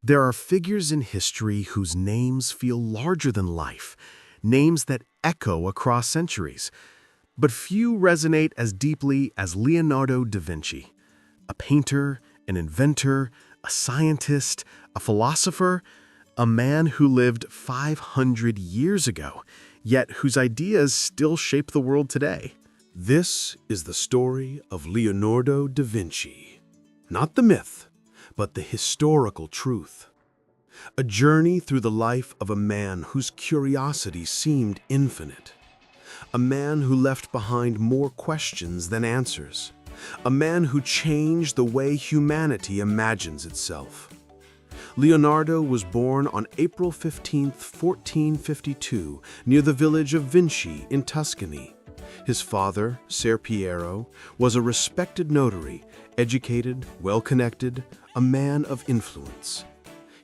There are figures in history whose names feel larger than life, names that echo across centuries. But few resonate as deeply as Leonardo da Vinci. A painter, an inventor, a scientist, a philosopher, a man who lived 500 years ago, yet whose ideas still shape the world today. This is the story of Leonardo da Vinci. Not the myth, but the historical truth. A journey through the life of a man whose curiosity seemed infinite. A man who left behind more questions than answers. A man who changed the way humanity imagines itself. Leonardo was born on April 15, 1452, near the village of Vinci in Tuscany. His father, Ser Piero, was a respected notary, educated, well-connected, a man of influence.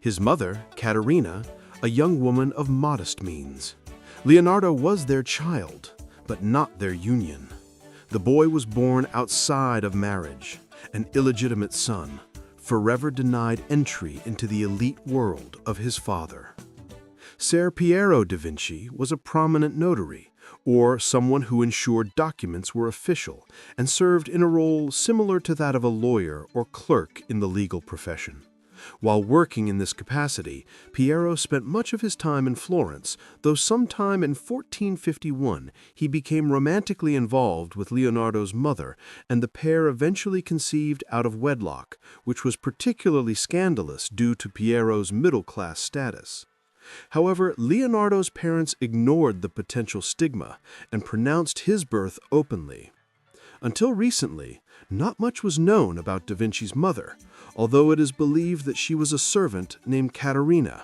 His mother, Caterina, a young woman of modest means. Leonardo was their child, but not their union. The boy was born outside of marriage, an illegitimate son, forever denied entry into the elite world of his father. Ser Piero da Vinci was a prominent notary, or someone who ensured documents were official and served in a role similar to that of a lawyer or clerk in the legal profession. While working in this capacity, Piero spent much of his time in Florence, though sometime in 1451 he became romantically involved with Leonardo's mother, and the pair eventually conceived out of wedlock, which was particularly scandalous due to Piero's middle-class status. However, Leonardo's parents ignored the potential stigma and pronounced his birth openly. Until recently, not much was known about da Vinci's mother, although it is believed that she was a servant named Caterina.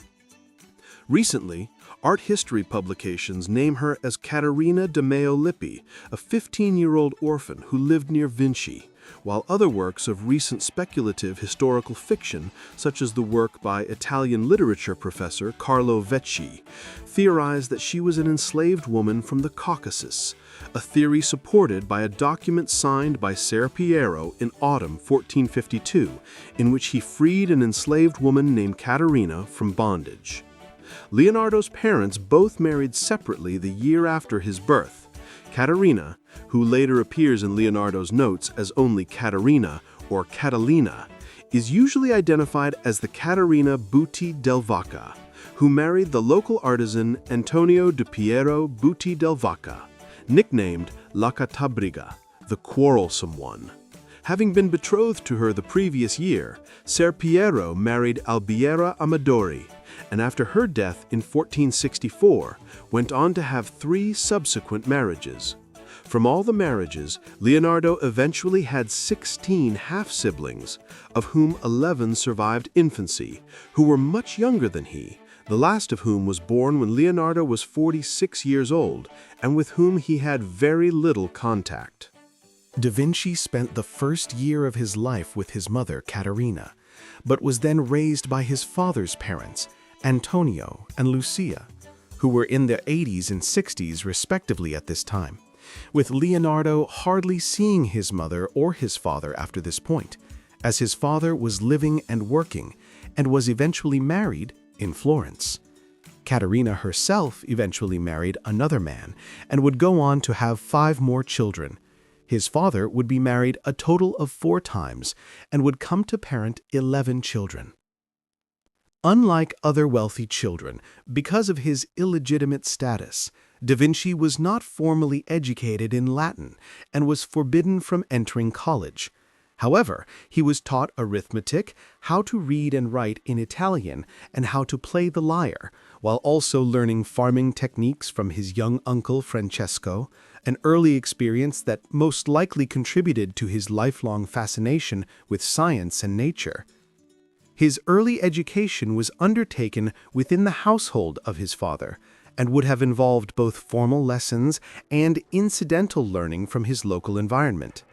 Recently, art history publications name her as Caterina de Meo Lippi, a 15-year-old orphan who lived near Vinci, while other works of recent speculative historical fiction, such as the work by Italian literature professor Carlo Vecchi, theorize that she was an enslaved woman from the Caucasus, a theory supported by a document signed by Ser Piero in autumn 1452, in which he freed an enslaved woman named Caterina from bondage. Leonardo's parents both married separately the year after his birth. Caterina, who later appears in Leonardo's notes as only Caterina or Catalina, is usually identified as the Caterina Butti del Vaca, who married the local artisan Antonio di Piero Butti del Vaca, nicknamed La Catabriga, the quarrelsome one. Having been betrothed to her the previous year, Ser Piero married Albiera Amadori, and after her death in 1464, went on to have 3 subsequent marriages. From all the marriages, Leonardo eventually had 16 half-siblings, of whom 11 survived infancy, who were much younger than he, the last of whom was born when Leonardo was 46 years old, and with whom he had very little contact. Da Vinci spent the first year of his life with his mother, Caterina, but was then raised by his father's parents, Antonio and Lucia, who were in their 80s and 60s respectively at this time, with Leonardo hardly seeing his mother or his father after this point, as his father was living and working and was eventually married in Florence. Caterina herself eventually married another man and would go on to have 5 more children. His father would be married a total of 4 times and would come to parent 11 children. Unlike other wealthy children, because of his illegitimate status, Da Vinci was not formally educated in Latin and was forbidden from entering college. However, he was taught arithmetic, how to read and write in Italian, and how to play the lyre, while also learning farming techniques from his young uncle Francesco, an early experience that most likely contributed to his lifelong fascination with science and nature. His early education was undertaken within the household of his father, and would have involved both formal lessons and incidental learning from his local environment.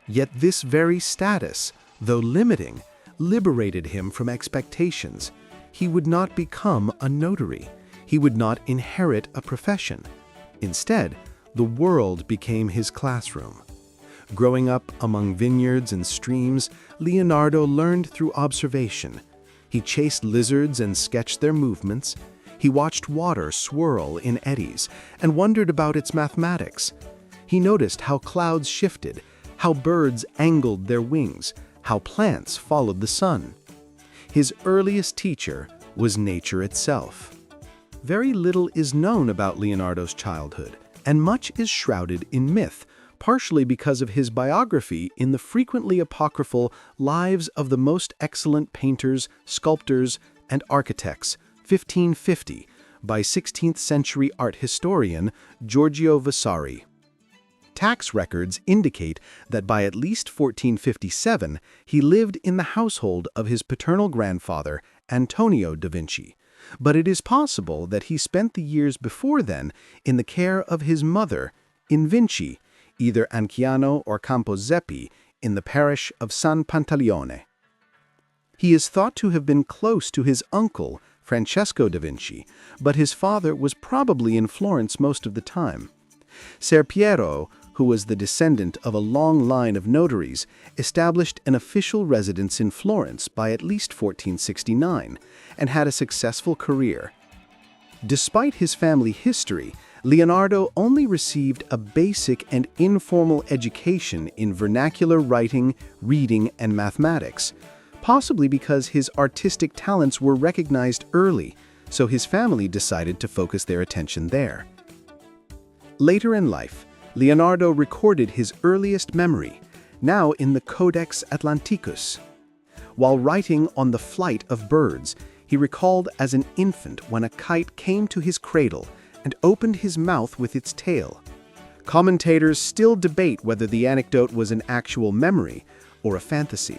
Yet this very status, though limiting, liberated him from expectations. He would not become a notary. He would not inherit a profession. Instead, the world became his classroom. Growing up among vineyards and streams, Leonardo learned through observation. He chased lizards and sketched their movements. He watched water swirl in eddies and wondered about its mathematics. He noticed how clouds shifted, how birds angled their wings, how plants followed the sun. His earliest teacher was nature itself. Very little is known about Leonardo's childhood, and much is shrouded in myth, partially because of his biography in the frequently apocryphal Lives of the Most Excellent Painters, Sculptors, and Architects, 1550, by 16th-century art historian Giorgio Vasari. Tax records indicate that by at least 1457, he lived in the household of his paternal grandfather, Antonio da Vinci, but it is possible that he spent the years before then in the care of his mother, in Vinci, either Anciano or Camposepi, in the parish of San Pantaleone. He is thought to have been close to his uncle, Francesco da Vinci, but his father was probably in Florence most of the time. Ser Piero, who was the descendant of a long line of notaries, established an official residence in Florence by at least 1469 and had a successful career. Despite his family history, Leonardo only received a basic and informal education in vernacular writing, reading, and mathematics, possibly because his artistic talents were recognized early, so his family decided to focus their attention there. Later in life, Leonardo recorded his earliest memory, now in the Codex Atlanticus. While writing on the flight of birds, he recalled as an infant when a kite came to his cradle and opened his mouth with its tail. Commentators still debate whether the anecdote was an actual memory or a fantasy.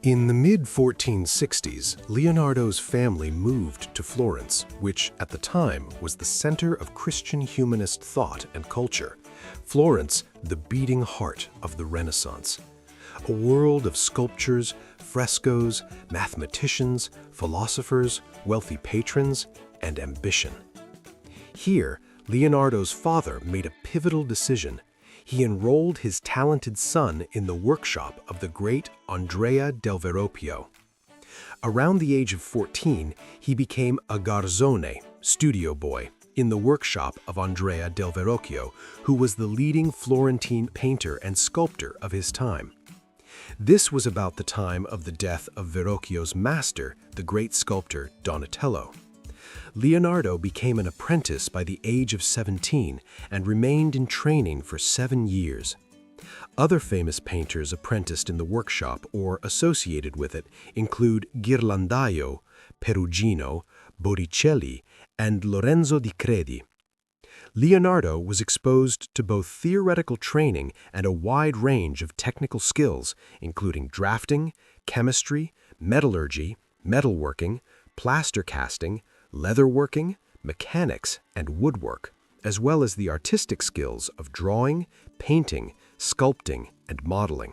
In the mid-1460s, Leonardo's family moved to Florence, which at the time was the center of Christian humanist thought and culture. Florence, the beating heart of the Renaissance. A world of sculptures, frescoes, mathematicians, philosophers, wealthy patrons, and ambition. Here, Leonardo's father made a pivotal decision. He enrolled his talented son in the workshop of the great Andrea del Verrocchio. Around the age of 14, he became a garzone, studio boy, in the workshop of Andrea del Verrocchio, who was the leading Florentine painter and sculptor of his time. This was about the time of the death of Verrocchio's master, the great sculptor Donatello. Leonardo became an apprentice by the age of 17 and remained in training for 7 years. Other famous painters apprenticed in the workshop or associated with it include Ghirlandaio, Perugino, Botticelli, and Lorenzo di Credi. Leonardo was exposed to both theoretical training and a wide range of technical skills, including drafting, chemistry, metallurgy, metalworking, plaster casting, leatherworking, mechanics, and woodwork, as well as the artistic skills of drawing, painting, sculpting, and modeling.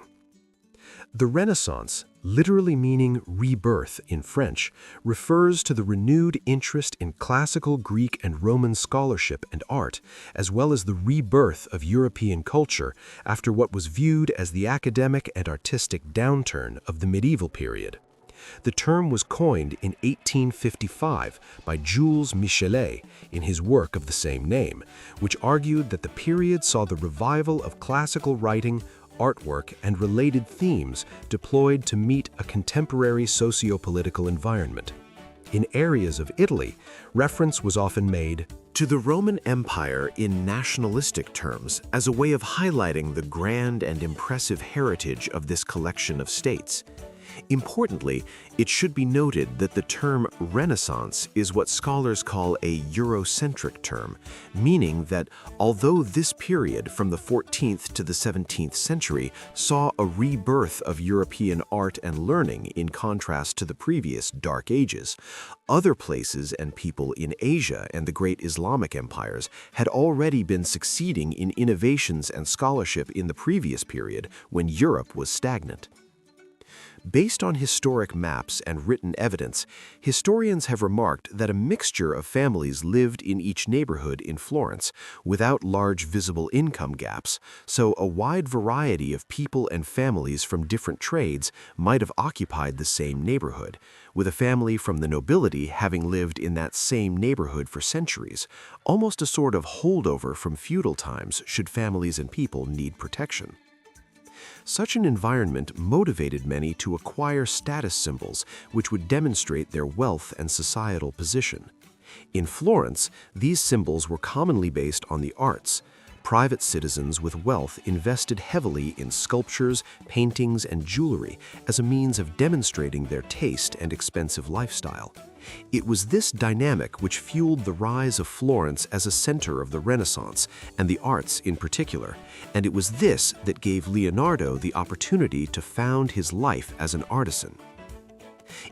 The Renaissance, literally meaning rebirth in French, refers to the renewed interest in classical Greek and Roman scholarship and art, as well as the rebirth of European culture after what was viewed as the academic and artistic downturn of the medieval period. The term was coined in 1855 by Jules Michelet in his work of the same name, which argued that the period saw the revival of classical writing, artwork, and related themes deployed to meet a contemporary socio-political environment. In areas of Italy, reference was often made to the Roman Empire in nationalistic terms as a way of highlighting the grand and impressive heritage of this collection of states. Importantly, it should be noted that the term Renaissance is what scholars call a Eurocentric term, meaning that although this period from the 14th to the 17th century saw a rebirth of European art and learning in contrast to the previous Dark Ages, other places and people in Asia and the great Islamic empires had already been succeeding in innovations and scholarship in the previous period when Europe was stagnant. Based on historic maps and written evidence, historians have remarked that a mixture of families lived in each neighborhood in Florence, without large visible income gaps, so a wide variety of people and families from different trades might have occupied the same neighborhood, with a family from the nobility having lived in that same neighborhood for centuries, almost a sort of holdover from feudal times should families and people need protection. Such an environment motivated many to acquire status symbols which would demonstrate their wealth and societal position. In Florence, these symbols were commonly based on the arts. Private citizens with wealth invested heavily in sculptures, paintings, and jewelry as a means of demonstrating their taste and expensive lifestyle. It was this dynamic which fueled the rise of Florence as a center of the Renaissance, and the arts in particular, and it was this that gave Leonardo the opportunity to found his life as an artisan.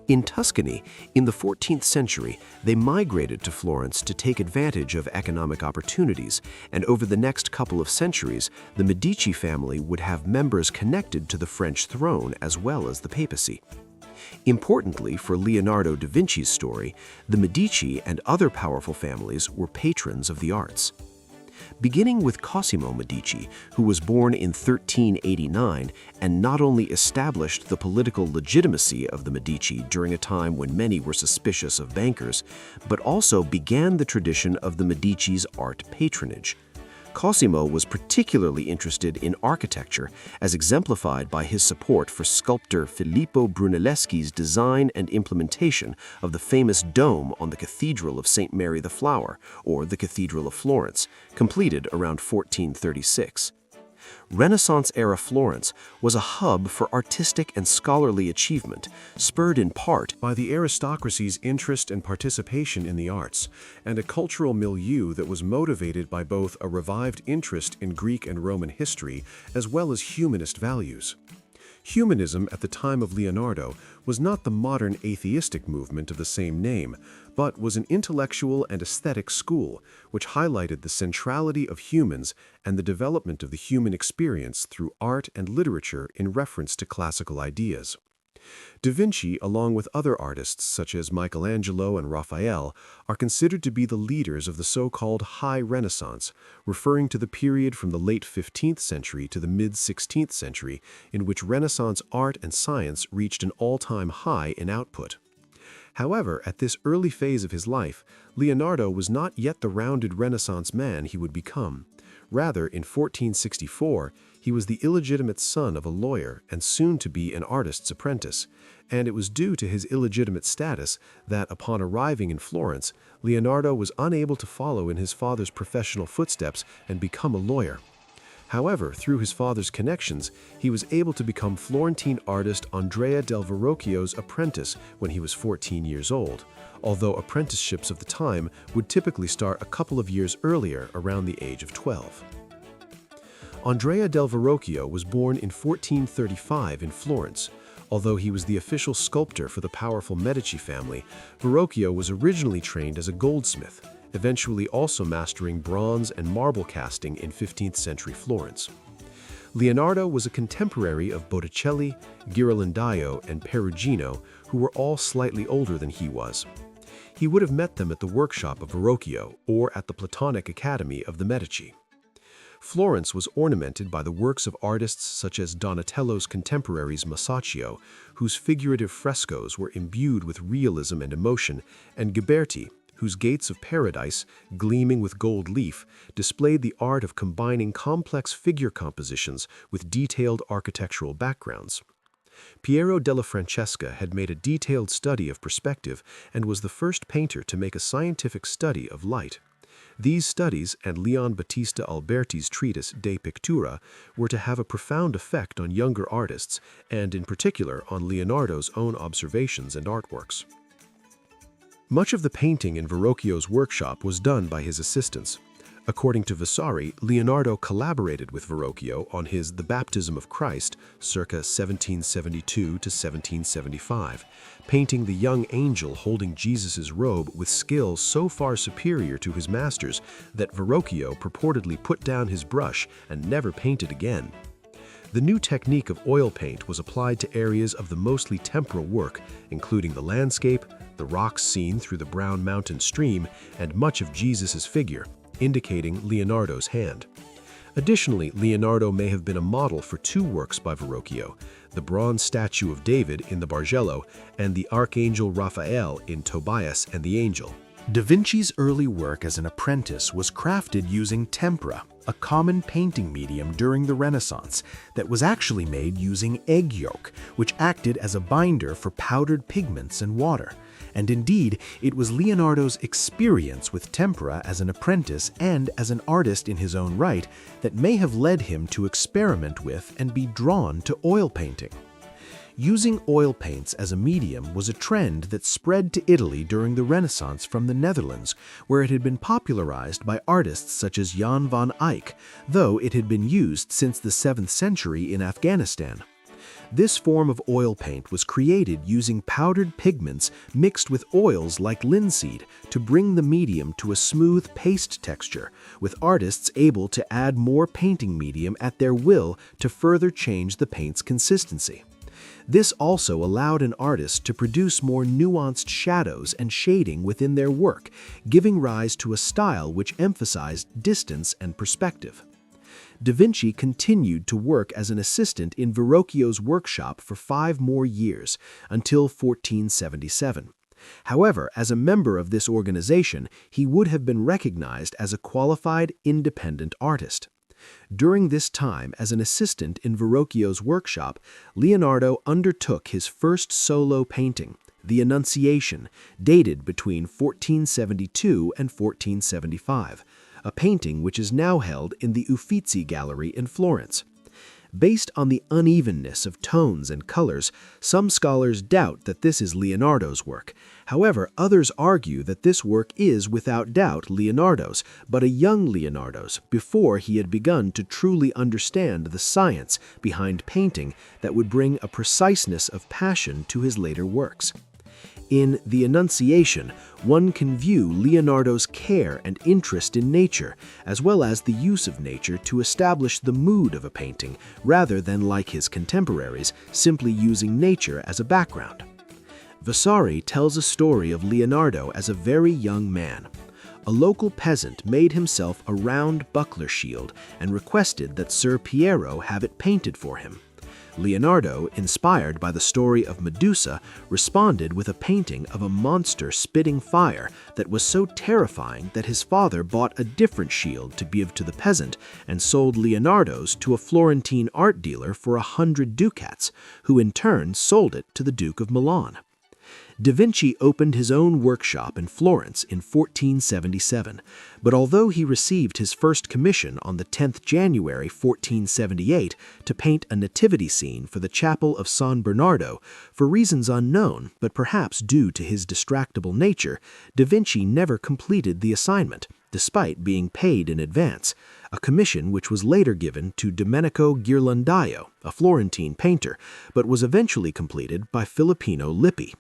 In Tuscany, in the 14th century, they migrated to Florence to take advantage of economic opportunities, and over the next couple of centuries, the Medici family would have members connected to the French throne as well as the papacy. Importantly for Leonardo da Vinci's story, the Medici and other powerful families were patrons of the arts. Beginning with Cosimo Medici, who was born in 1389 and not only established the political legitimacy of the Medici during a time when many were suspicious of bankers, but also began the tradition of the Medici's art patronage. Cosimo was particularly interested in architecture, as exemplified by his support for sculptor Filippo Brunelleschi's design and implementation of the famous dome on the Cathedral of St. Mary the Flower, or the Cathedral of Florence, completed around 1436. Renaissance-era Florence was a hub for artistic and scholarly achievement, spurred in part by the aristocracy's interest and participation in the arts, and a cultural milieu that was motivated by both a revived interest in Greek and Roman history as well as humanist values. Humanism at the time of Leonardo was not the modern atheistic movement of the same name, but was an intellectual and aesthetic school which highlighted the centrality of humans and the development of the human experience through art and literature in reference to classical ideas. Da Vinci, along with other artists such as Michelangelo and Raphael, are considered to be the leaders of the so-called High Renaissance, referring to the period from the late 15th century to the mid-16th century, in which Renaissance art and science reached an all-time high in output. However, at this early phase of his life, Leonardo was not yet the rounded Renaissance man he would become. Rather, in 1464, he was the illegitimate son of a lawyer and soon to be an artist's apprentice, and it was due to his illegitimate status that, upon arriving in Florence, Leonardo was unable to follow in his father's professional footsteps and become a lawyer. However, through his father's connections, he was able to become Florentine artist Andrea del Verrocchio's apprentice when he was 14 years old, although apprenticeships of the time would typically start a couple of years earlier, around the age of 12. Andrea del Verrocchio was born in 1435 in Florence. Although he was the official sculptor for the powerful Medici family, Verrocchio was originally trained as a goldsmith, eventually also mastering bronze and marble casting in 15th century Florence. Leonardo was a contemporary of Botticelli, Ghirlandaio, and Perugino, who were all slightly older than he was. He would have met them at the workshop of Verrocchio or at the Platonic Academy of the Medici. Florence was ornamented by the works of artists such as Donatello's contemporaries Masaccio, whose figurative frescoes were imbued with realism and emotion, and Ghiberti, whose Gates of Paradise, gleaming with gold leaf, displayed the art of combining complex figure compositions with detailed architectural backgrounds. Piero della Francesca had made a detailed study of perspective and was the first painter to make a scientific study of light. These studies and Leon Battista Alberti's treatise De Pictura were to have a profound effect on younger artists and, in particular, on Leonardo's own observations and artworks. Much of the painting in Verrocchio's workshop was done by his assistants. According to Vasari, Leonardo collaborated with Verrocchio on his The Baptism of Christ, circa 1772 to 1775, painting the young angel holding Jesus' robe with skill so far superior to his master's that Verrocchio purportedly put down his brush and never painted again. The new technique of oil paint was applied to areas of the mostly temporal work, including the landscape, the rocks seen through the brown mountain stream, and much of Jesus' figure, indicating Leonardo's hand. Additionally, Leonardo may have been a model for two works by Verrocchio, the bronze statue of David in the Bargello and the Archangel Raphael in Tobias and the Angel. Da Vinci's early work as an apprentice was crafted using tempera, a common painting medium during the Renaissance that was actually made using egg yolk, which acted as a binder for powdered pigments and water. And indeed, it was Leonardo's experience with tempera as an apprentice and as an artist in his own right that may have led him to experiment with and be drawn to oil painting. Using oil paints as a medium was a trend that spread to Italy during the Renaissance from the Netherlands, where it had been popularized by artists such as Jan van Eyck, though it had been used since the 7th century in Afghanistan. This form of oil paint was created using powdered pigments mixed with oils like linseed to bring the medium to a smooth paste texture, with artists able to add more painting medium at their will to further change the paint's consistency. This also allowed an artist to produce more nuanced shadows and shading within their work, giving rise to a style which emphasized distance and perspective. Da Vinci continued to work as an assistant in Verrocchio's workshop for 5 more years, until 1477. However, as a member of this organization, he would have been recognized as a qualified, independent artist. During this time as an assistant in Verrocchio's workshop, Leonardo undertook his first solo painting, the Annunciation, dated between 1472 and 1475. A painting which is now held in the Uffizi Gallery in Florence. Based on the unevenness of tones and colors, some scholars doubt that this is Leonardo's work. However, others argue that this work is without doubt Leonardo's, but a young Leonardo's, before he had begun to truly understand the science behind painting that would bring a preciseness of passion to his later works. In The Annunciation, one can view Leonardo's care and interest in nature, as well as the use of nature to establish the mood of a painting, rather than, like his contemporaries, simply using nature as a background. Vasari tells a story of Leonardo as a very young man. A local peasant made himself a round buckler shield and requested that Sir Piero have it painted for him. Leonardo, inspired by the story of Medusa, responded with a painting of a monster spitting fire that was so terrifying that his father bought a different shield to give to the peasant and sold Leonardo's to a Florentine art dealer for 100 ducats, who in turn sold it to the Duke of Milan. Da Vinci opened his own workshop in Florence in 1477, but although he received his first commission on the 10th January 1478 to paint a nativity scene for the chapel of San Bernardo, for reasons unknown but perhaps due to his distractible nature, Da Vinci never completed the assignment, despite being paid in advance, a commission which was later given to Domenico Ghirlandaio, a Florentine painter, but was eventually completed by Filippino Lippi.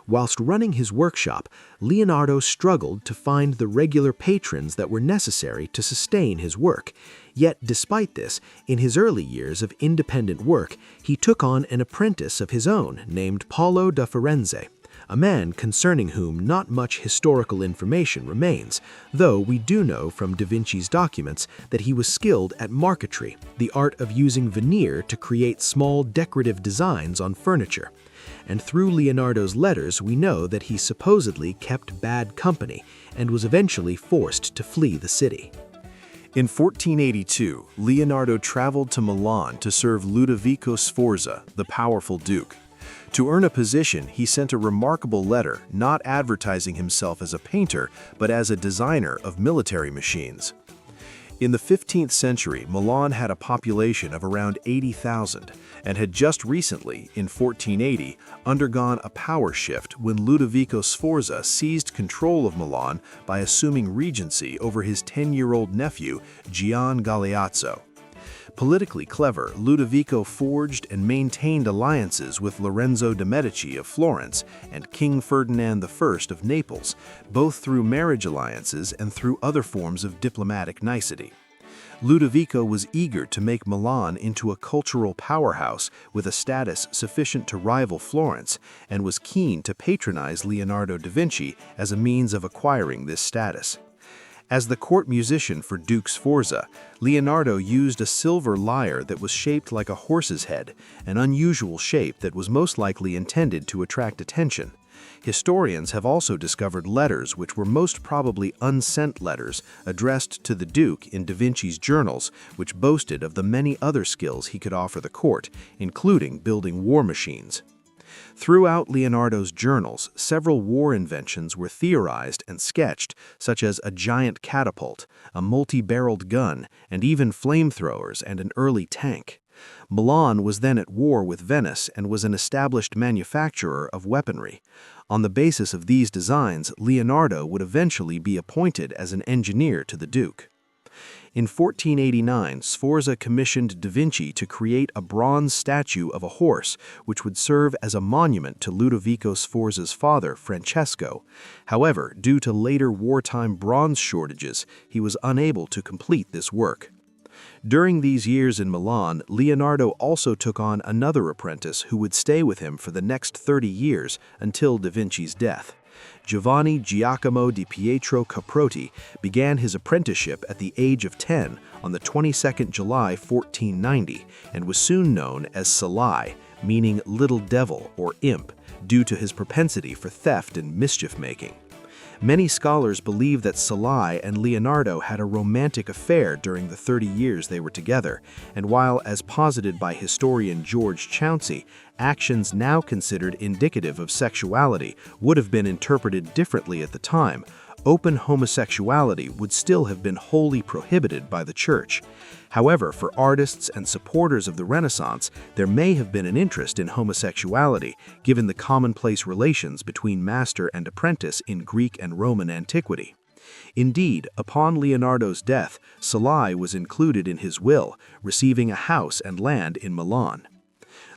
Whilst running his workshop, Leonardo struggled to find the regular patrons that were necessary to sustain his work. Yet, despite this, in his early years of independent work, he took on an apprentice of his own named Paolo da Firenze, a man concerning whom not much historical information remains, though we do know from Da Vinci's documents that he was skilled at marquetry, the art of using veneer to create small decorative designs on furniture. And through Leonardo's letters we know that he supposedly kept bad company and was eventually forced to flee the city. In 1482, Leonardo traveled to Milan to serve Ludovico Sforza, the powerful duke. To earn a position, he sent a remarkable letter, not advertising himself as a painter, but as a designer of military machines. In the 15th century, Milan had a population of around 80,000 and had just recently, in 1480, undergone a power shift when Ludovico Sforza seized control of Milan by assuming regency over his 10-year-old nephew, Gian Galeazzo. Politically clever, Ludovico forged and maintained alliances with Lorenzo de' Medici of Florence and King Ferdinand I of Naples, both through marriage alliances and through other forms of diplomatic nicety. Ludovico was eager to make Milan into a cultural powerhouse with a status sufficient to rival Florence, and was keen to patronize Leonardo da Vinci as a means of acquiring this status. As the court musician for Duke Sforza, Leonardo used a silver lyre that was shaped like a horse's head, an unusual shape that was most likely intended to attract attention. Historians have also discovered letters which were most probably unsent letters addressed to the Duke in da Vinci's journals, which boasted of the many other skills he could offer the court, including building war machines. Throughout Leonardo's journals, several war inventions were theorized and sketched, such as a giant catapult, a multi-barreled gun, and even flamethrowers and an early tank. Milan was then at war with Venice and was an established manufacturer of weaponry. On the basis of these designs, Leonardo would eventually be appointed as an engineer to the Duke. In 1489, Sforza commissioned da Vinci to create a bronze statue of a horse, which would serve as a monument to Ludovico Sforza's father, Francesco. However, due to later wartime bronze shortages, he was unable to complete this work. During these years in Milan, Leonardo also took on another apprentice who would stay with him for the next 30 years until da Vinci's death. Giovanni Giacomo di Pietro Caprotti began his apprenticeship at the age of 10 on the 22nd July 1490 and was soon known as Salai, meaning little devil or imp, due to his propensity for theft and mischief-making. Many scholars believe that Salai and Leonardo had a romantic affair during the 30 years they were together, and while, as posited by historian George Chauncey, actions now considered indicative of sexuality would have been interpreted differently at the time, open homosexuality would still have been wholly prohibited by the Church. However, for artists and supporters of the Renaissance, there may have been an interest in homosexuality, given the commonplace relations between master and apprentice in Greek and Roman antiquity. Indeed, upon Leonardo's death, Salai was included in his will, receiving a house and land in Milan.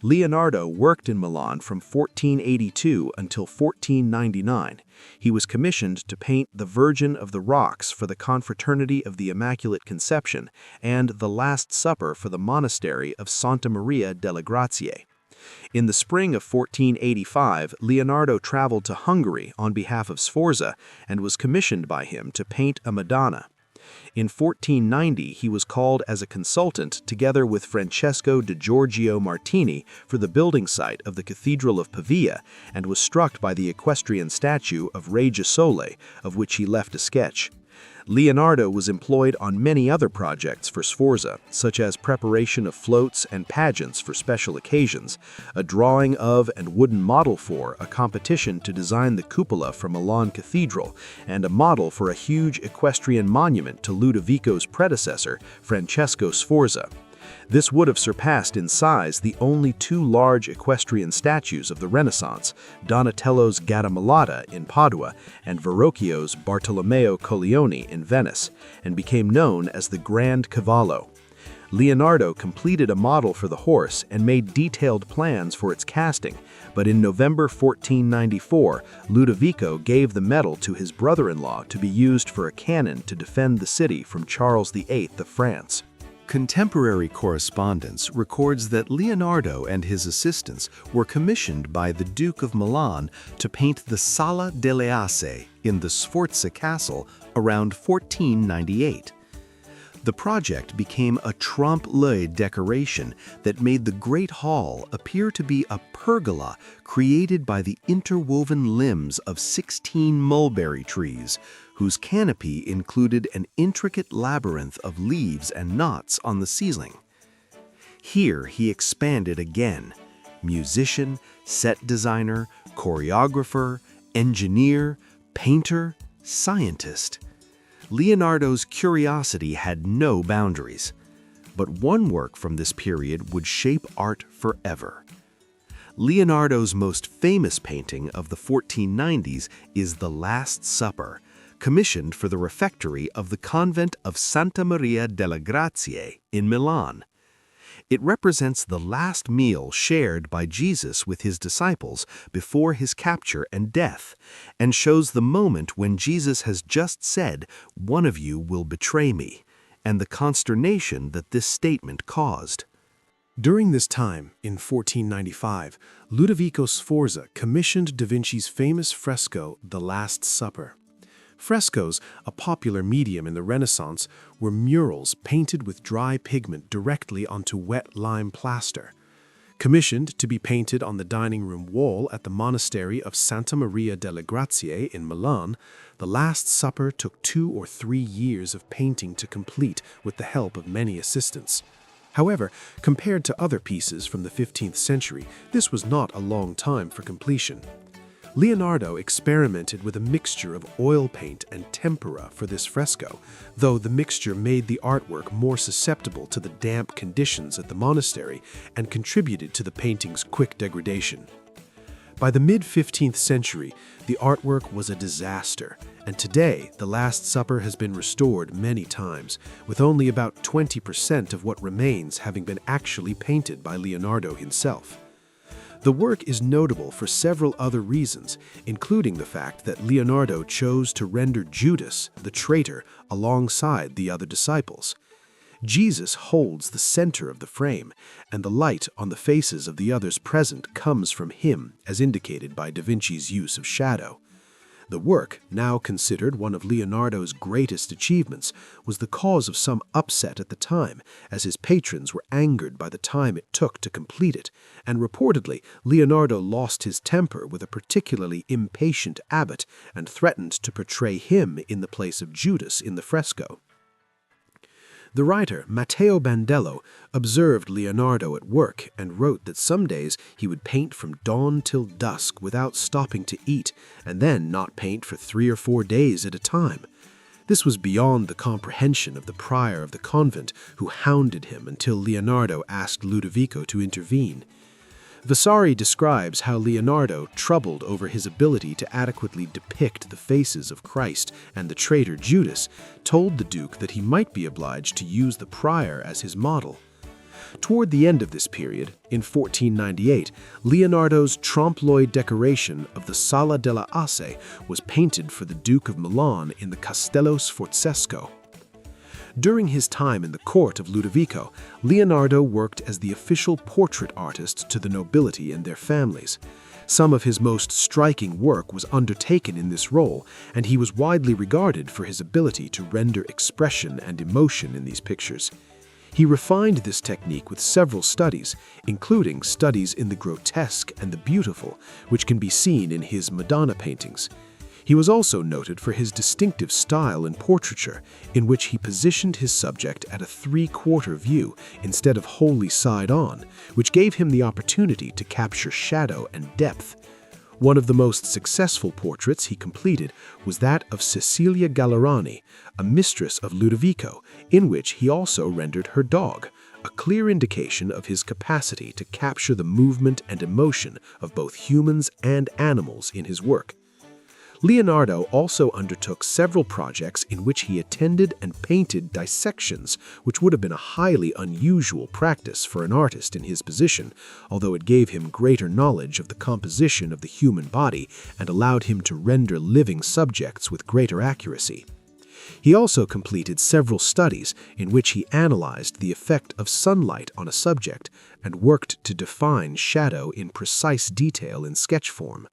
Leonardo worked in Milan from 1482 until 1499. He was commissioned to paint the Virgin of the Rocks for the Confraternity of the Immaculate Conception and the Last Supper for the monastery of Santa Maria delle Grazie. In the spring of 1485, Leonardo traveled to Hungary on behalf of Sforza and was commissioned by him to paint a Madonna. In 1490, he was called as a consultant together with Francesco di Giorgio Martini for the building site of the Cathedral of Pavia and was struck by the equestrian statue of Regia Sole, of which he left a sketch. Leonardo was employed on many other projects for Sforza, such as preparation of floats and pageants for special occasions, a drawing of and wooden model for a competition to design the cupola for Milan Cathedral, and a model for a huge equestrian monument to Ludovico's predecessor, Francesco Sforza. This would have surpassed in size the only two large equestrian statues of the Renaissance, Donatello's Gattamelata in Padua and Verrocchio's Bartolomeo Colleoni in Venice, and became known as the Grand Cavallo. Leonardo completed a model for the horse and made detailed plans for its casting, but in November 1494, Ludovico gave the medal to his brother-in-law to be used for a cannon to defend the city from Charles VIII of France. Contemporary correspondence records that Leonardo and his assistants were commissioned by the Duke of Milan to paint the Sala delle Asse in the Sforza Castle around 1498. The project became a trompe-l'œil decoration that made the Great Hall appear to be a pergola created by the interwoven limbs of 16 mulberry trees, whose canopy included an intricate labyrinth of leaves and knots on the ceiling. Here he expanded again: musician, set designer, choreographer, engineer, painter, scientist. Leonardo's curiosity had no boundaries. But one work from this period would shape art forever. Leonardo's most famous painting of the 1490s is The Last Supper, commissioned for the refectory of the convent of Santa Maria delle Grazie in Milan. It represents the last meal shared by Jesus with his disciples before his capture and death, and shows the moment when Jesus has just said, "One of you will betray me," and the consternation that this statement caused. During this time, in 1495, Ludovico Sforza commissioned da Vinci's famous fresco, The Last Supper. Frescoes, a popular medium in the Renaissance, were murals painted with dry pigment directly onto wet lime plaster. Commissioned to be painted on the dining room wall at the monastery of Santa Maria delle Grazie in Milan, The Last Supper took 2 or 3 years of painting to complete with the help of many assistants. However, compared to other pieces from the 15th century, this was not a long time for completion. Leonardo experimented with a mixture of oil paint and tempera for this fresco, though the mixture made the artwork more susceptible to the damp conditions at the monastery and contributed to the painting's quick degradation. By the mid-15th century, the artwork was a disaster, and today The Last Supper has been restored many times, with only about 20% of what remains having been actually painted by Leonardo himself. The work is notable for several other reasons, including the fact that Leonardo chose to render Judas, the traitor, alongside the other disciples. Jesus holds the center of the frame, and the light on the faces of the others present comes from him, as indicated by da Vinci's use of shadow. The work, now considered one of Leonardo's greatest achievements, was the cause of some upset at the time, as his patrons were angered by the time it took to complete it, and reportedly Leonardo lost his temper with a particularly impatient abbot and threatened to portray him in the place of Judas in the fresco. The writer Matteo Bandello observed Leonardo at work and wrote that some days he would paint from dawn till dusk without stopping to eat, and then not paint for 3 or 4 days at a time. This was beyond the comprehension of the prior of the convent, who hounded him until Leonardo asked Ludovico to intervene. Vasari describes how Leonardo, troubled over his ability to adequately depict the faces of Christ and the traitor Judas, told the Duke that he might be obliged to use the prior as his model. Toward the end of this period, in 1498, Leonardo's trompe-l'oeil decoration of the Sala della Asse was painted for the Duke of Milan in the Castello Sforzesco. During his time in the court of Ludovico, Leonardo worked as the official portrait artist to the nobility and their families. Some of his most striking work was undertaken in this role, and he was widely regarded for his ability to render expression and emotion in these pictures. He refined this technique with several studies, including studies in the grotesque and the beautiful, which can be seen in his Madonna paintings. He was also noted for his distinctive style in portraiture, in which he positioned his subject at a 3/4 view instead of wholly side-on, which gave him the opportunity to capture shadow and depth. One of the most successful portraits he completed was that of Cecilia Gallerani, a mistress of Ludovico, in which he also rendered her dog, a clear indication of his capacity to capture the movement and emotion of both humans and animals in his work. Leonardo also undertook several projects in which he attended and painted dissections, which would have been a highly unusual practice for an artist in his position, although it gave him greater knowledge of the composition of the human body and allowed him to render living subjects with greater accuracy. He also completed several studies in which he analyzed the effect of sunlight on a subject and worked to define shadow in precise detail in sketch form.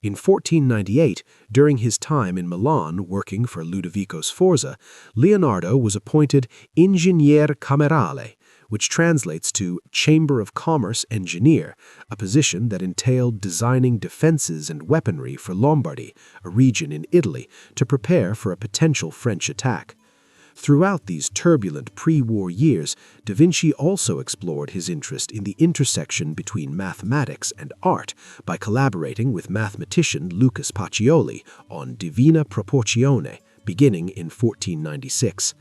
In 1498, during his time in Milan working for Ludovico Sforza, Leonardo was appointed Ingegnere Camerale, which translates to Chamber of Commerce Engineer, a position that entailed designing defenses and weaponry for Lombardy, a region in Italy, to prepare for a potential French attack. Throughout these turbulent pre-war years, da Vinci also explored his interest in the intersection between mathematics and art by collaborating with mathematician Lucas Pacioli on Divina Proporzione, beginning in 1496.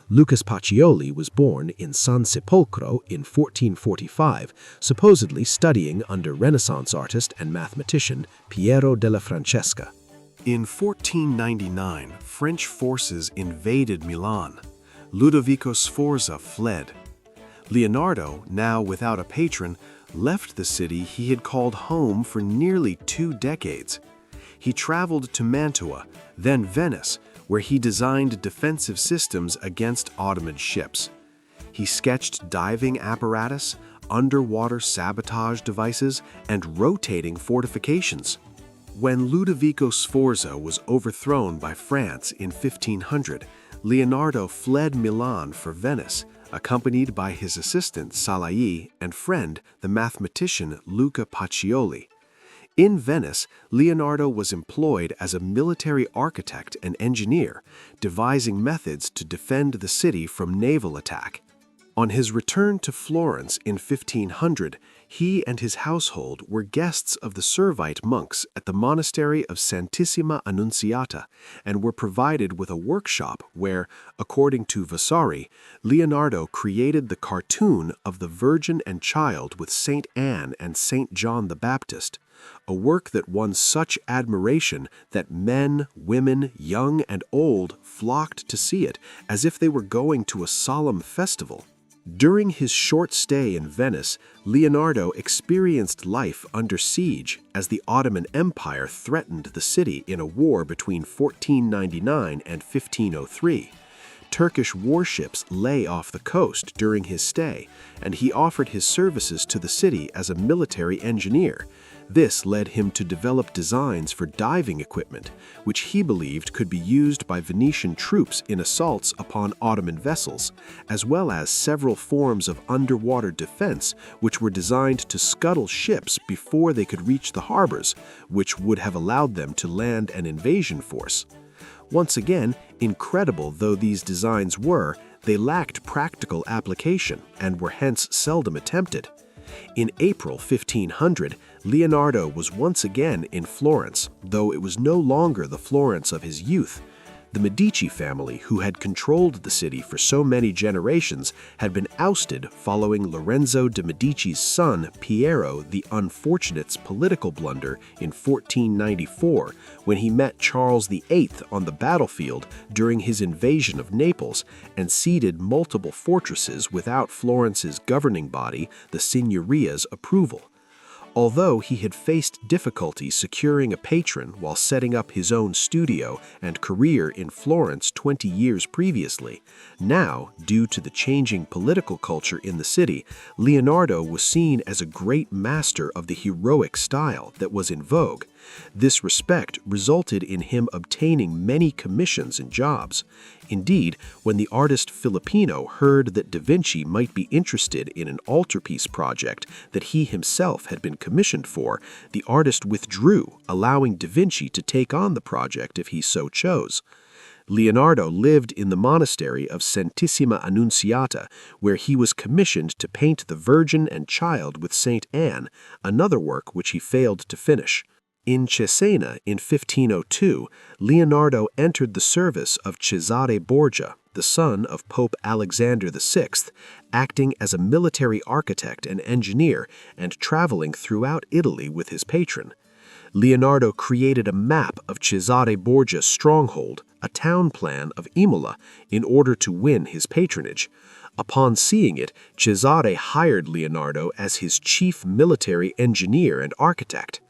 Lucas Pacioli was born in San Sepolcro in 1445, supposedly studying under Renaissance artist and mathematician Piero della Francesca. In 1499, French forces invaded Milan. Ludovico Sforza fled. Leonardo, now without a patron, left the city he had called home for nearly 2 decades. He traveled to Mantua, then Venice, where he designed defensive systems against Ottoman ships. He sketched diving apparatus, underwater sabotage devices, and rotating fortifications. When Ludovico Sforza was overthrown by France in 1500, Leonardo fled Milan for Venice, accompanied by his assistant Salai and friend, the mathematician Luca Pacioli. In Venice, Leonardo was employed as a military architect and engineer, devising methods to defend the city from naval attack. On his return to Florence in 1500, he and his household were guests of the Servite monks at the monastery of Santissima Annunziata and were provided with a workshop where, according to Vasari, Leonardo created the cartoon of the Virgin and Child with Saint Anne and Saint John the Baptist, a work that won such admiration that men, women, young and old flocked to see it as if they were going to a solemn festival. During his short stay in Venice, Leonardo experienced life under siege as the Ottoman Empire threatened the city in a war between 1499 and 1503. Turkish warships lay off the coast during his stay, and he offered his services to the city as a military engineer. This led him to develop designs for diving equipment, which he believed could be used by Venetian troops in assaults upon Ottoman vessels, as well as several forms of underwater defense which were designed to scuttle ships before they could reach the harbors, which would have allowed them to land an invasion force. Once again, incredible though these designs were, they lacked practical application and were hence seldom attempted. In April 1500, Leonardo was once again in Florence, though it was no longer the Florence of his youth. The Medici family, who had controlled the city for so many generations, had been ousted following Lorenzo de' Medici's son, Piero the Unfortunate's political blunder in 1494, when he met Charles VIII on the battlefield during his invasion of Naples and ceded multiple fortresses without Florence's governing body, the Signoria's, approval. Although he had faced difficulty securing a patron while setting up his own studio and career in Florence 20 years previously, now, due to the changing political culture in the city, Leonardo was seen as a great master of the heroic style that was in vogue. This respect resulted in him obtaining many commissions and jobs. Indeed, when the artist Filippino heard that Da Vinci might be interested in an altarpiece project that he himself had been commissioned for, the artist withdrew, allowing Da Vinci to take on the project if he so chose. Leonardo lived in the monastery of Santissima Annunziata, where he was commissioned to paint the Virgin and Child with Saint Anne, another work which he failed to finish. In Cesena in 1502, Leonardo entered the service of Cesare Borgia, the son of Pope Alexander VI, acting as a military architect and engineer and traveling throughout Italy with his patron. Leonardo created a map of Cesare Borgia's stronghold, a town plan of Imola, in order to win his patronage. Upon seeing it, Cesare hired Leonardo as his chief military engineer and architect.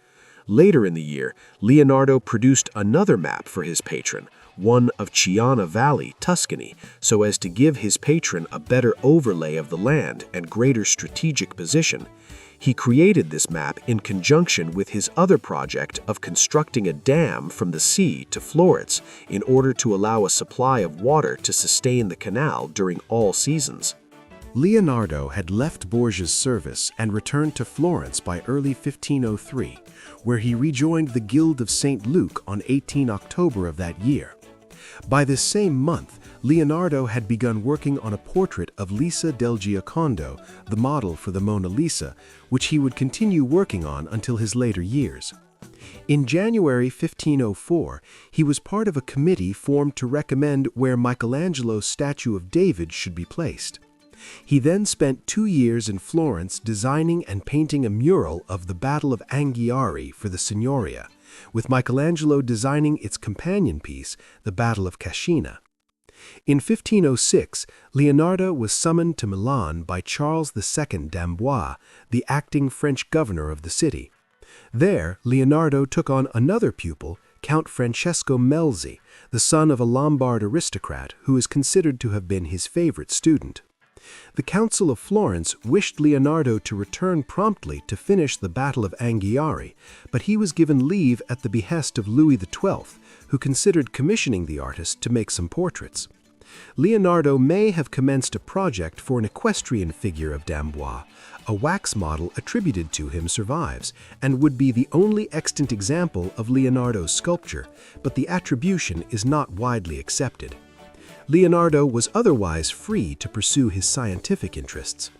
Later in the year, Leonardo produced another map for his patron, one of Chiana Valley, Tuscany, so as to give his patron a better overlay of the land and greater strategic position. He created this map in conjunction with his other project of constructing a dam from the sea to Florence in order to allow a supply of water to sustain the canal during all seasons. Leonardo had left Borgia's service and returned to Florence by early 1503, where he rejoined the Guild of St. Luke on 18 October of that year. By this same month, Leonardo had begun working on a portrait of Lisa del Giocondo, the model for the Mona Lisa, which he would continue working on until his later years. In January 1504, he was part of a committee formed to recommend where Michelangelo's statue of David should be placed. He then spent 2 years in Florence designing and painting a mural of the Battle of Anghiari for the Signoria, with Michelangelo designing its companion piece, the Battle of Cascina. In 1506, Leonardo was summoned to Milan by Charles II d'Amboise, the acting French governor of the city. There, Leonardo took on another pupil, Count Francesco Melzi, the son of a Lombard aristocrat who is considered to have been his favorite student. The Council of Florence wished Leonardo to return promptly to finish the Battle of Anghiari, but he was given leave at the behest of Louis XII, who considered commissioning the artist to make some portraits. Leonardo may have commenced a project for an equestrian figure of d'Amboise. A wax model attributed to him survives and would be the only extant example of Leonardo's sculpture, but the attribution is not widely accepted. Leonardo was otherwise free to pursue his scientific interests.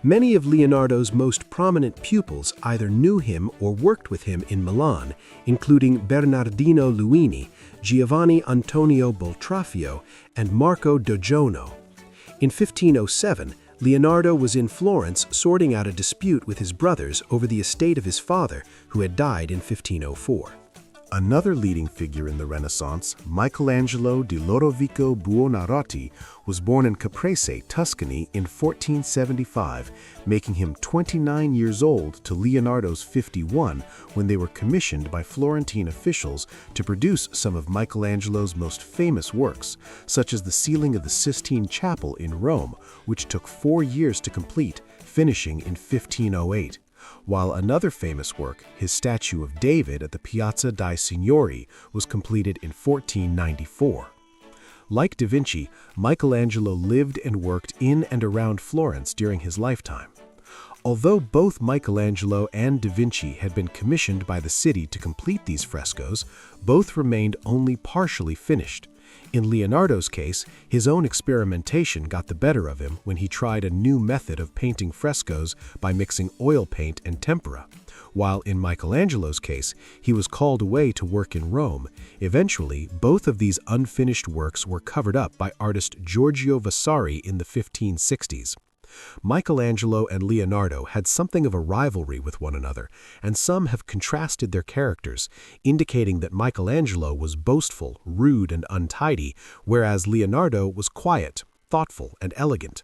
Many of Leonardo's most prominent pupils either knew him or worked with him in Milan, including Bernardino Luini, Giovanni Antonio Boltraffio, and Marco Doggiano. In 1507, Leonardo was in Florence sorting out a dispute with his brothers over the estate of his father, who had died in 1504. Another leading figure in the Renaissance, Michelangelo di Lodovico Buonarroti, was born in Caprese, Tuscany in 1475, making him 29 years old to Leonardo's 51 when they were commissioned by Florentine officials to produce some of Michelangelo's most famous works, such as the ceiling of the Sistine Chapel in Rome, which took 4 years to complete, finishing in 1508. While another famous work, his statue of David at the Piazza dei Signori, was completed in 1494. Like Da Vinci, Michelangelo lived and worked in and around Florence during his lifetime. Although both Michelangelo and Da Vinci had been commissioned by the city to complete these frescoes, both remained only partially finished. In Leonardo's case, his own experimentation got the better of him when he tried a new method of painting frescoes by mixing oil paint and tempera. While in Michelangelo's case, he was called away to work in Rome. Eventually, both of these unfinished works were covered up by artist Giorgio Vasari in the 1560s. Michelangelo and Leonardo had something of a rivalry with one another, and some have contrasted their characters, indicating that Michelangelo was boastful, rude, and untidy, whereas Leonardo was quiet, thoughtful, and elegant.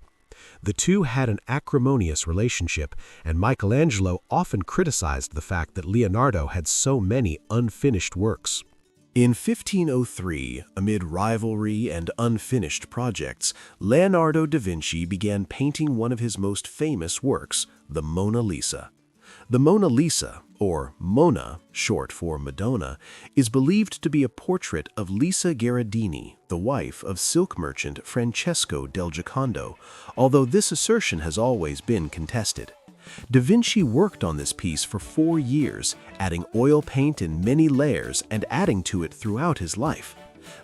The two had an acrimonious relationship, and Michelangelo often criticized the fact that Leonardo had so many unfinished works. In 1503, amid rivalry and unfinished projects, Leonardo da Vinci began painting one of his most famous works, the Mona Lisa. The Mona Lisa, or Mona, short for Madonna, is believed to be a portrait of Lisa Gherardini, the wife of silk merchant Francesco del Giocondo, although this assertion has always been contested. Da Vinci worked on this piece for 4 years, adding oil paint in many layers and adding to it throughout his life.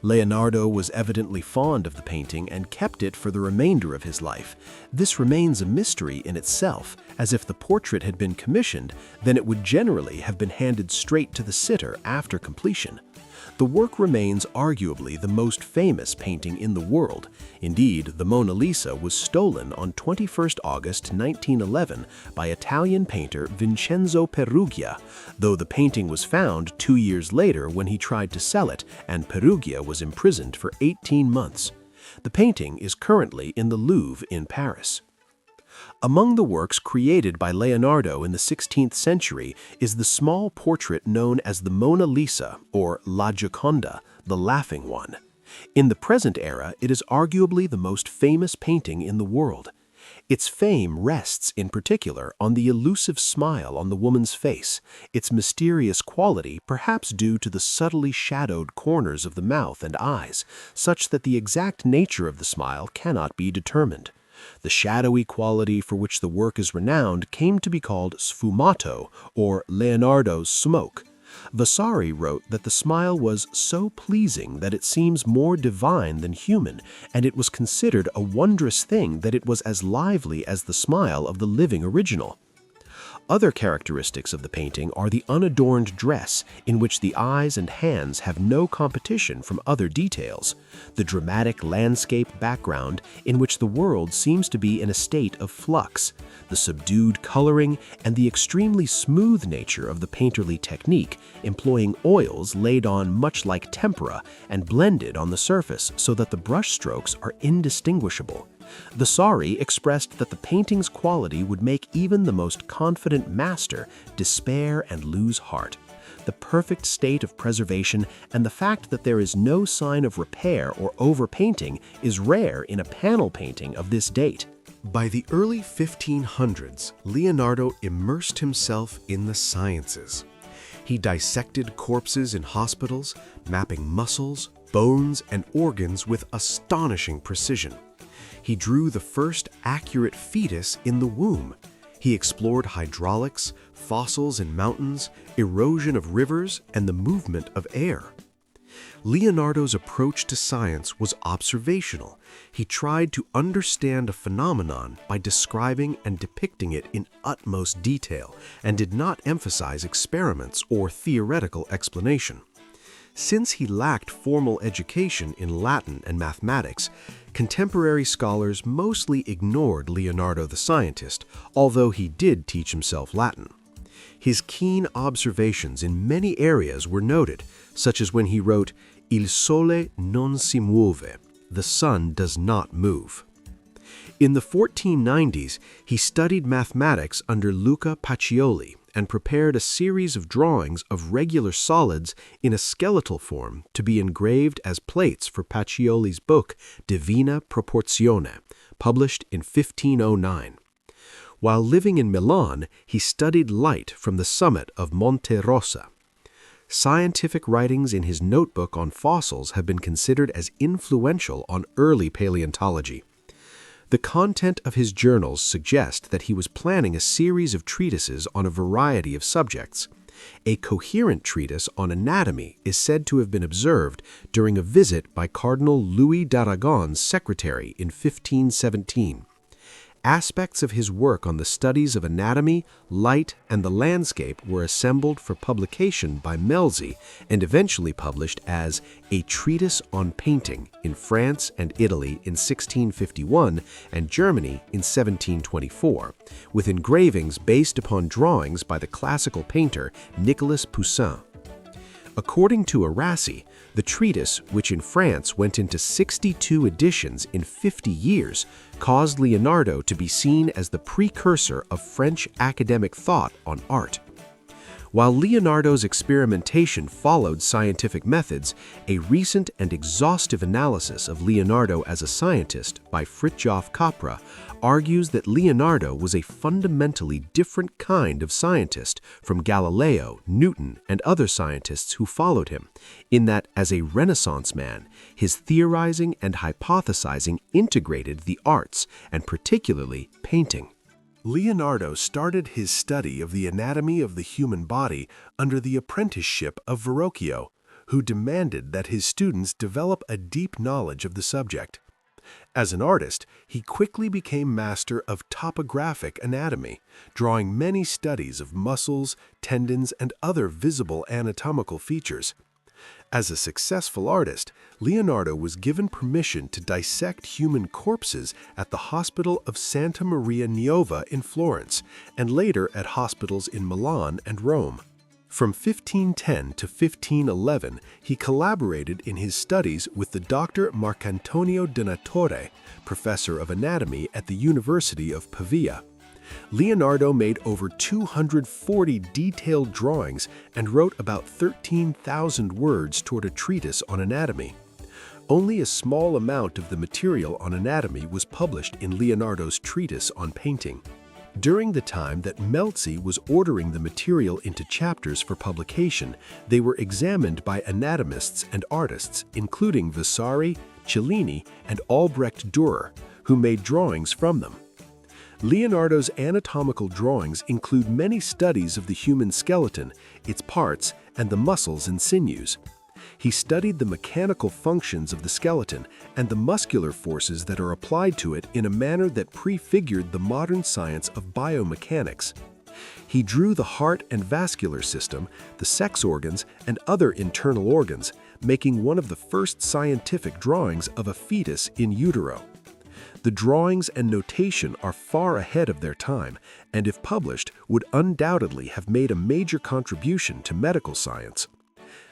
Leonardo was evidently fond of the painting and kept it for the remainder of his life. This remains a mystery in itself, as if the portrait had been commissioned, then it would generally have been handed straight to the sitter after completion. The work remains arguably the most famous painting in the world. Indeed, the Mona Lisa was stolen on 21st August 1911 by Italian painter Vincenzo Peruggia, though the painting was found 2 years later when he tried to sell it, and Peruggia was imprisoned for 18 months. The painting is currently in the Louvre in Paris. Among the works created by Leonardo in the 16th century is the small portrait known as the Mona Lisa, or La Gioconda, the Laughing One. In the present era, it is arguably the most famous painting in the world. Its fame rests, in particular, on the elusive smile on the woman's face, its mysterious quality perhaps due to the subtly shadowed corners of the mouth and eyes, such that the exact nature of the smile cannot be determined. The shadowy quality for which the work is renowned came to be called sfumato, or Leonardo's smoke. Vasari wrote that the smile was so pleasing that it seems more divine than human, and it was considered a wondrous thing that it was as lively as the smile of the living original. Other characteristics of the painting are the unadorned dress, in which the eyes and hands have no competition from other details, the dramatic landscape background in which the world seems to be in a state of flux, the subdued coloring, and the extremely smooth nature of the painterly technique, employing oils laid on much like tempera and blended on the surface so that the brush strokes are indistinguishable. Vasari expressed that the painting's quality would make even the most confident master despair and lose heart. the perfect state of preservation and the fact that there is no sign of repair or overpainting is rare in a panel painting of this date. By the early 1500s, Leonardo immersed himself in the sciences. He dissected corpses in hospitals, mapping muscles, bones, and organs with astonishing precision. He drew the first accurate fetus in the womb. He explored hydraulics, fossils in mountains, erosion of rivers, and the movement of air. Leonardo's approach to science was observational. He tried to understand a phenomenon by describing and depicting it in utmost detail, and did not emphasize experiments or theoretical explanation. Since he lacked formal education in Latin and mathematics, contemporary scholars mostly ignored Leonardo the scientist, although he did teach himself Latin. His keen observations in many areas were noted, such as when he wrote, "Il sole non si muove," the sun does not move. In the 1490s, he studied mathematics under Luca Pacioli and prepared a series of drawings of regular solids in a skeletal form to be engraved as plates for Pacioli's book Divina Proporzione, published in 1509. While living in Milan, he studied light from the summit of Monte Rosa. Scientific writings in his notebook on fossils have been considered as influential on early paleontology. The content of his journals suggest that he was planning a series of treatises on a variety of subjects. A coherent treatise on anatomy is said to have been observed during a visit by Cardinal Louis d'Aragon's secretary in 1517. Aspects of his work on the studies of anatomy, light, and the landscape were assembled for publication by Melzi and eventually published as A Treatise on Painting in France and Italy in 1651 and Germany in 1724, with engravings based upon drawings by the classical painter Nicolas Poussin. According to Arassi, the treatise, which in France went into 62 editions in 50 years, caused Leonardo to be seen as the precursor of French academic thought on art. While Leonardo's experimentation followed scientific methods, a recent and exhaustive analysis of Leonardo as a scientist by Fritjof Capra argues that Leonardo was a fundamentally different kind of scientist from Galileo, Newton, and other scientists who followed him, in that as a Renaissance man, his theorizing and hypothesizing integrated the arts, and particularly painting. Leonardo started his study of the anatomy of the human body under the apprenticeship of Verrocchio, who demanded that his students develop a deep knowledge of the subject. As an artist, he quickly became master of topographic anatomy, drawing many studies of muscles, tendons, and other visible anatomical features. As a successful artist, Leonardo was given permission to dissect human corpses at the Hospital of Santa Maria Nuova in Florence, and later at hospitals in Milan and Rome. From 1510 to 1511, he collaborated in his studies with the Dr. Marcantonio Donatore, professor of anatomy at the University of Pavia. Leonardo made over 240 detailed drawings and wrote about 13,000 words toward a treatise on anatomy. Only a small amount of the material on anatomy was published in Leonardo's treatise on painting. During the time that Melzi was ordering the material into chapters for publication, they were examined by anatomists and artists, including Vasari, Cellini, and Albrecht Dürer, who made drawings from them. Leonardo's anatomical drawings include many studies of the human skeleton, its parts, and the muscles and sinews. He studied the mechanical functions of the skeleton and the muscular forces that are applied to it in a manner that prefigured the modern science of biomechanics. He drew the heart and vascular system, the sex organs, and other internal organs, making one of the first scientific drawings of a fetus in utero. The drawings and notation are far ahead of their time, and if published, would undoubtedly have made a major contribution to medical science.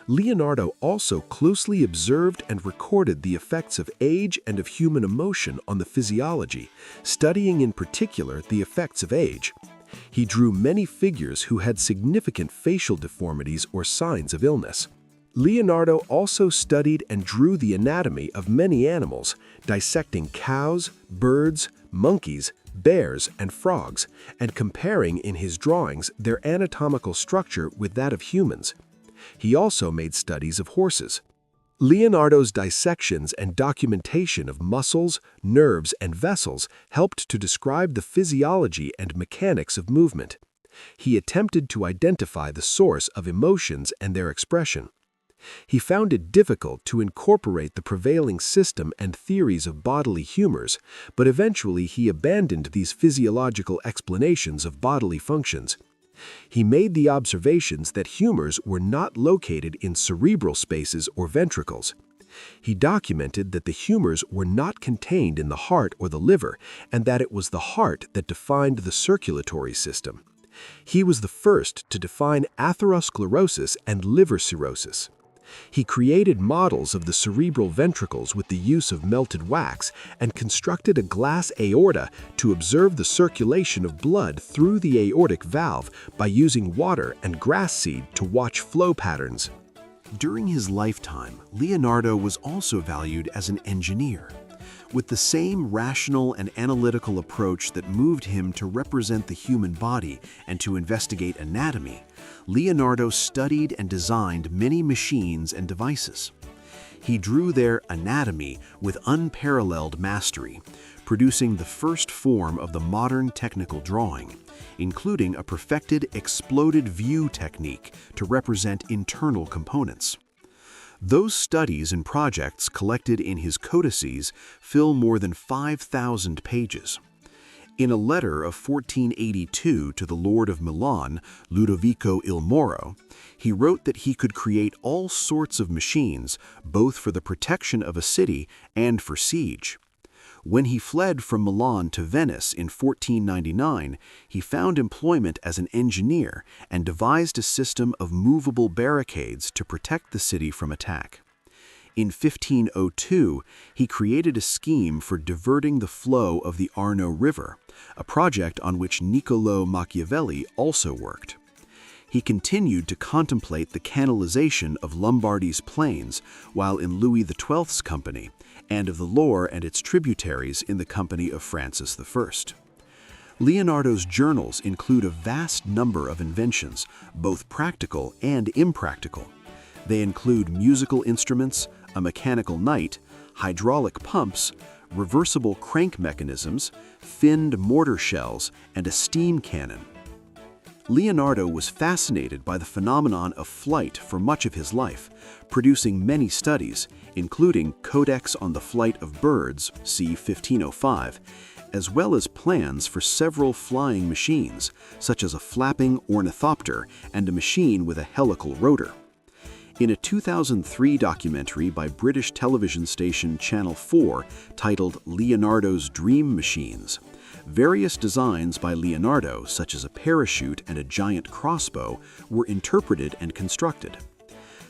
Leonardo also closely observed and recorded the effects of age and of human emotion on the physiology, studying in particular the effects of age. He drew many figures who had significant facial deformities or signs of illness. Leonardo also studied and drew the anatomy of many animals, dissecting cows, birds, monkeys, bears, and frogs, and comparing in his drawings their anatomical structure with that of humans. He also made studies of horses. Leonardo's dissections and documentation of muscles, nerves, and vessels helped to describe the physiology and mechanics of movement. He attempted to identify the source of emotions and their expression. He found it difficult to incorporate the prevailing system and theories of bodily humors, but eventually he abandoned these physiological explanations of bodily functions. He made the observations that humors were not located in cerebral spaces or ventricles. He documented that the humors were not contained in the heart or the liver, and that it was the heart that defined the circulatory system. He was the first to define atherosclerosis and liver cirrhosis. He created models of the cerebral ventricles with the use of melted wax and constructed a glass aorta to observe the circulation of blood through the aortic valve by using water and grass seed to watch flow patterns. During his lifetime, Leonardo was also valued as an engineer. With the same rational and analytical approach that moved him to represent the human body and to investigate anatomy, Leonardo studied and designed many machines and devices. He drew their anatomy with unparalleled mastery, producing the first form of the modern technical drawing, including a perfected exploded view technique to represent internal components. Those studies and projects collected in his codices fill more than 5,000 pages. In a letter of 1482 to the Lord of Milan, Ludovico il Moro, he wrote that he could create all sorts of machines, both for the protection of a city and for siege. When he fled from Milan to Venice in 1499, he found employment as an engineer and devised a system of movable barricades to protect the city from attack. In 1502, he created a scheme for diverting the flow of the Arno River, a project on which Niccolò Machiavelli also worked. He continued to contemplate the canalization of Lombardy's plains while in Louis XII's company, and of the Loire and its tributaries in the company of Francis I. Leonardo's journals include a vast number of inventions, both practical and impractical. They include musical instruments, a mechanical knight, hydraulic pumps, reversible crank mechanisms, finned mortar shells, and a steam cannon. Leonardo was fascinated by the phenomenon of flight for much of his life, producing many studies, including Codex on the Flight of Birds, c. 1505, as well as plans for several flying machines, such as a flapping ornithopter and a machine with a helical rotor. In a 2003 documentary by British television station Channel 4 titled Leonardo's Dream Machines, various designs by Leonardo, such as a parachute and a giant crossbow, were interpreted and constructed.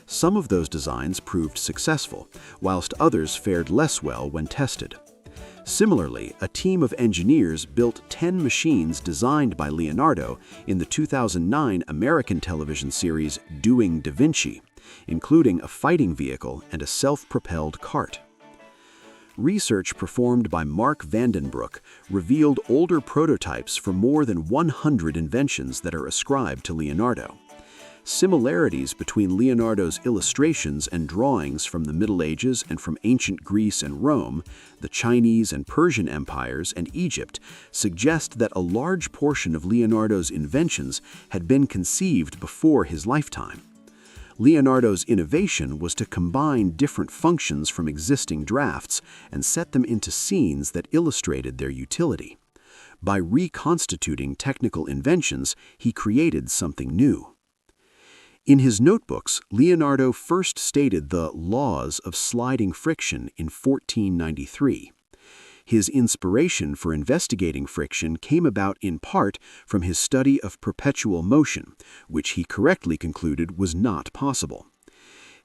Some of those designs proved successful, whilst others fared less well when tested. Similarly, a team of engineers built 10 machines designed by Leonardo in the 2009 American television series Doing Da Vinci, including a fighting vehicle and a self-propelled cart. Research performed by Mark Vandenbroek revealed older prototypes for more than 100 inventions that are ascribed to Leonardo. Similarities between Leonardo's illustrations and drawings from the Middle Ages and from ancient Greece and Rome, the Chinese and Persian empires, and Egypt suggest that a large portion of Leonardo's inventions had been conceived before his lifetime. Leonardo's innovation was to combine different functions from existing drafts and set them into scenes that illustrated their utility. By reconstituting technical inventions, he created something new. In his notebooks, Leonardo first stated the laws of sliding friction in 1493. His inspiration for investigating friction came about in part from his study of perpetual motion, which he correctly concluded was not possible.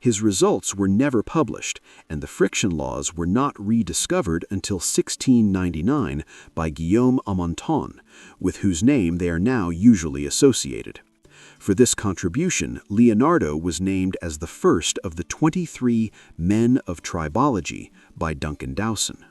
His results were never published, and the friction laws were not rediscovered until 1699 by Guillaume Amonton, with whose name they are now usually associated. For this contribution, Leonardo was named as the first of the 23 Men of Tribology by Duncan Dowson.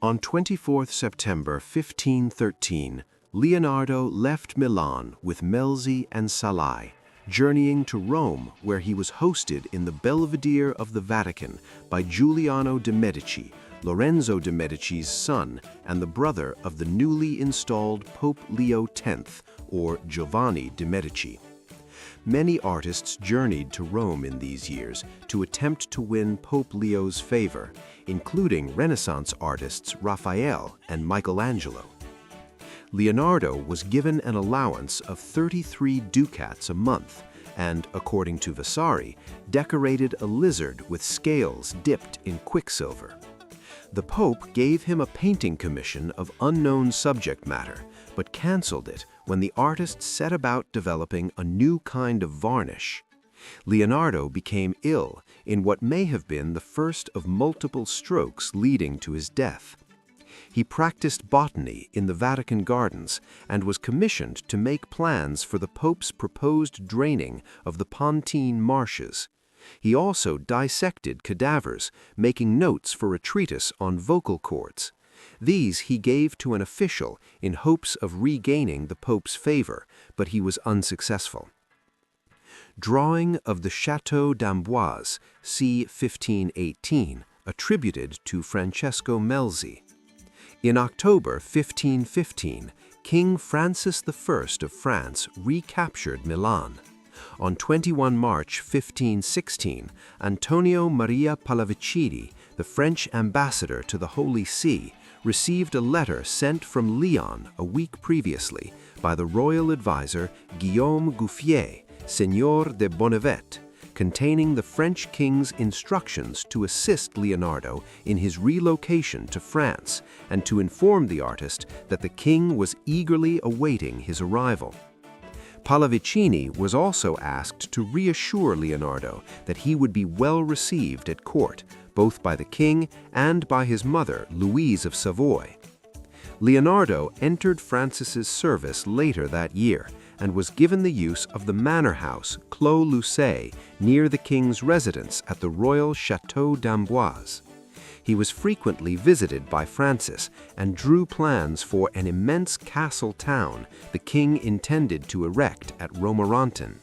On 24th September 1513, Leonardo left Milan with Melzi and Salai, journeying to Rome, where he was hosted in the Belvedere of the Vatican by Giuliano de' Medici, Lorenzo de' Medici's son and the brother of the newly installed Pope Leo X, or Giovanni de' Medici. Many artists journeyed to Rome in these years to attempt to win Pope Leo's favor, including Renaissance artists Raphael and Michelangelo. Leonardo was given an allowance of 33 ducats a month and, according to Vasari, decorated a lizard with scales dipped in quicksilver. The Pope gave him a painting commission of unknown subject matter, but canceled it when the artist set about developing a new kind of varnish. Leonardo became ill in what may have been the first of multiple strokes leading to his death. He practiced botany in the Vatican gardens and was commissioned to make plans for the Pope's proposed draining of the Pontine marshes. He also dissected cadavers, making notes for a treatise on vocal cords. These he gave to an official in hopes of regaining the Pope's favor, but he was unsuccessful. Drawing of the Château d'Amboise, c. 1518, attributed to Francesco Melzi. In October 1515, King Francis I of France recaptured Milan. On 21 March 1516, Antonio Maria Pallavicini, the French ambassador to the Holy See, received a letter sent from Lyon a week previously by the royal advisor Guillaume Gouffier, Seigneur de Bonnevet, containing the French king's instructions to assist Leonardo in his relocation to France and to inform the artist that the king was eagerly awaiting his arrival. Pallavicini was also asked to reassure Leonardo that he would be well received at court, both by the king and by his mother, Louise of Savoy. Leonardo entered Francis's service later that year and was given the use of the manor house Clos Lucé near the king's residence at the royal Château d'Amboise. He was frequently visited by Francis and drew plans for an immense castle town the king intended to erect at Romorantin.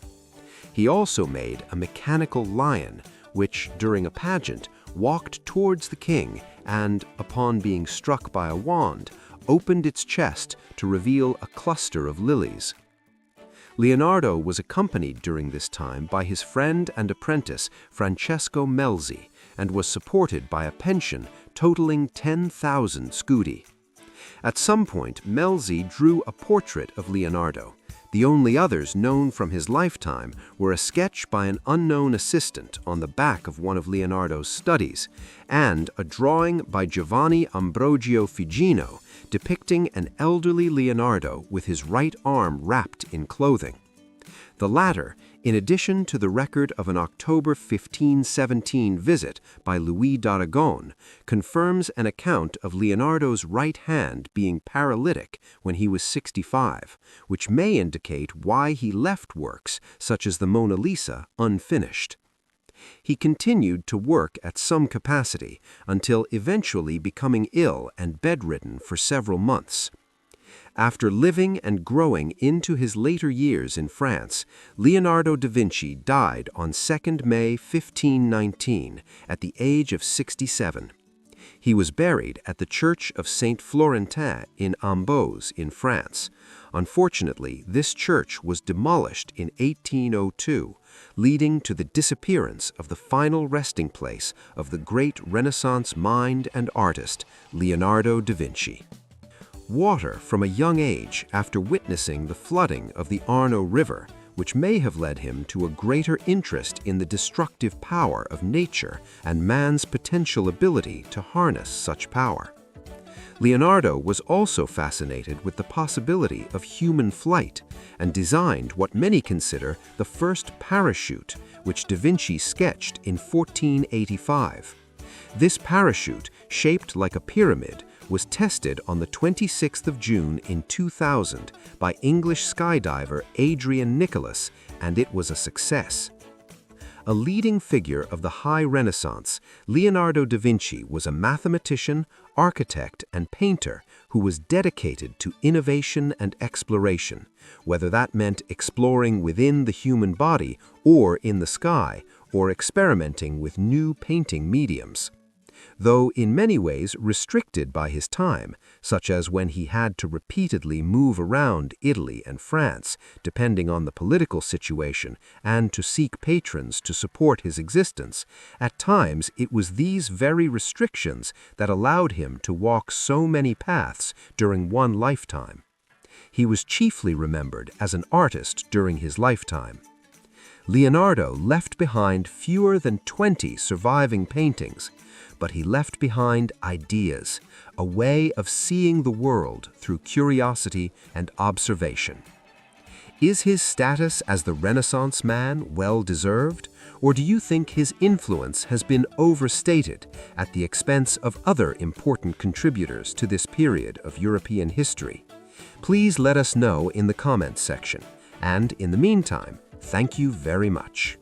He also made a mechanical lion, which, during a pageant, walked towards the king and, upon being struck by a wand, opened its chest to reveal a cluster of lilies. Leonardo was accompanied during this time by his friend and apprentice Francesco Melzi and was supported by a pension totaling 10,000 scudi. At some point, Melzi drew a portrait of Leonardo. The only others known from his lifetime were a sketch by an unknown assistant on the back of one of Leonardo's studies and a drawing by Giovanni Ambrogio Figino depicting an elderly Leonardo with his right arm wrapped in clothing. The latter, in addition to the record of an October 1517 visit by Louis d'Aragon, confirms an account of Leonardo's right hand being paralytic when he was 65, which may indicate why he left works such as the Mona Lisa unfinished. He continued to work at some capacity until eventually becoming ill and bedridden for several months. After living and growing into his later years in France, Leonardo da Vinci died on 2 May 1519 at the age of 67. He was buried at the Church of Saint Florentin in Amboise in France. Unfortunately, this church was demolished in 1802, leading to the disappearance of the final resting place of the great Renaissance mind and artist, Leonardo da Vinci. Water from a young age after witnessing the flooding of the Arno River, which may have led him to a greater interest in the destructive power of nature and man's potential ability to harness such power. Leonardo was also fascinated with the possibility of human flight and designed what many consider the first parachute, which Da Vinci sketched in 1485. This parachute, shaped like a pyramid, was tested on the 26th of June in 2000 by English skydiver Adrian Nicholas, and it was a success. A leading figure of the High Renaissance, Leonardo da Vinci was a mathematician, architect, and painter who was dedicated to innovation and exploration, whether that meant exploring within the human body or in the sky, or experimenting with new painting mediums. Though in many ways restricted by his time, such as when he had to repeatedly move around Italy and France, depending on the political situation, and to seek patrons to support his existence, at times it was these very restrictions that allowed him to walk so many paths during one lifetime. He was chiefly remembered as an artist during his lifetime. Leonardo left behind fewer than 20 surviving paintings, but he left behind ideas, a way of seeing the world through curiosity and observation. Is his status as the Renaissance man well-deserved, or do you think his influence has been overstated at the expense of other important contributors to this period of European history? Please let us know in the comments section. And in the meantime, thank you very much.